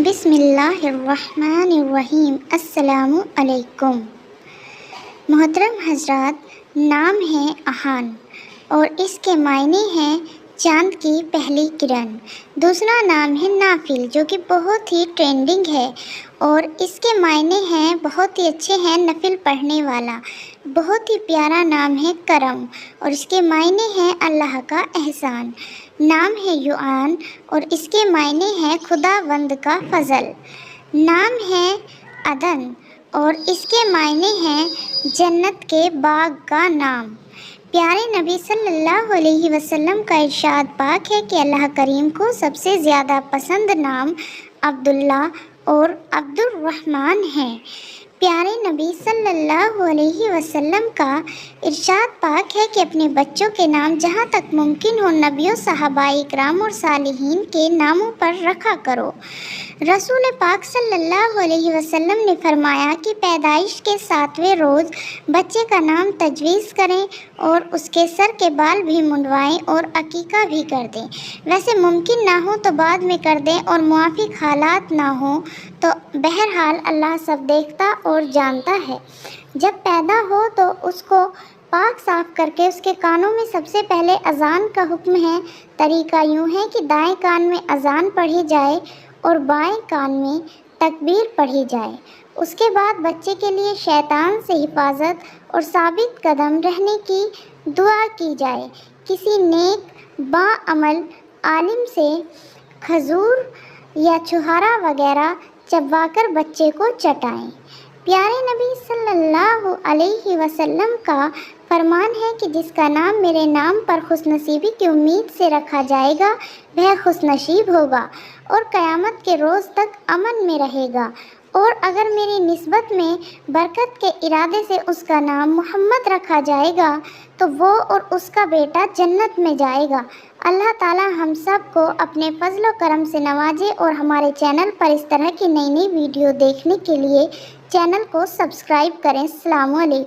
بسم اللہ الرحمن الرحیم۔ السلام علیکم۔ محترم حضرات، نام ہے اہان اور اس کے معنی ہیں چاند کی پہلی کرن۔ دوسرا نام ہے نافل جو کہ بہت ہی ٹرینڈنگ ہے اور اس کے معنی ہیں بہت ہی اچھے ہیں، نفل پڑھنے والا۔ بہت ہی پیارا نام ہے کرم اور اس کے معنی ہیں اللہ کا احسان۔ نام ہے یعان اور اس کے معنی ہیں خداوند کا فضل۔ نام ہے عدن اور اس کے معنی ہیں جنت کے باغ کا نام۔ پیارے نبی صلی اللہ علیہ وسلم کا ارشاد پاک ہے کہ اللہ کریم کو سب سے زیادہ پسند نام عبداللہ اور عبد الرحمن ہے۔ پیارے نبی صلی اللہ علیہ وسلم کا ارشاد پاک ہے کہ اپنے بچوں کے نام جہاں تک ممکن ہو نبیوں، صحابہ کرام اور صالحین کے ناموں پر رکھا کرو۔ رسول پاک صلی اللہ علیہ وسلم نے فرمایا کہ پیدائش کے 7ویں روز بچے کا نام تجویز کریں اور اس کے سر کے بال بھی منڈوائیں اور عقیقہ بھی کر دیں۔ ویسے ممکن نہ ہو تو بعد میں کر دیں اور موافق حالات نہ ہوں تو بہرحال اللہ سب دیکھتا اور جانتا ہے۔ جب پیدا ہو تو اس کو پاک صاف کر کے اس کے کانوں میں سب سے پہلے اذان کا حکم ہے۔ طریقہ یوں ہے کہ دائیں کان میں اذان پڑھی جائے اور بائیں کان میں تکبیر پڑھی جائے۔ اس کے بعد بچے کے لیے شیطان سے حفاظت اور ثابت قدم رہنے کی دعا کی جائے۔ کسی نیک باعمل عالم سے کھجور یا چھہارا وغیرہ چبوا کر بچے کو چٹائیں۔ پیارے نبی صلی اللہ علیہ وسلم کا فرمان ہے کہ جس کا نام میرے نام پر خوش نصیبی کی امید سے رکھا جائے گا وہ خوش نصیب ہوگا اور قیامت کے روز تک امن میں رہے گا، اور اگر میری نسبت میں برکت کے ارادے سے اس کا نام محمد رکھا جائے گا تو وہ اور اس کا بیٹا جنت میں جائے گا۔ اللہ تعالی ہم سب کو اپنے فضل و کرم سے نوازے اور ہمارے چینل پر اس طرح کی نئی ویڈیو دیکھنے کے لیے چینل کو سبسکرائب کریں۔ السلام علیکم۔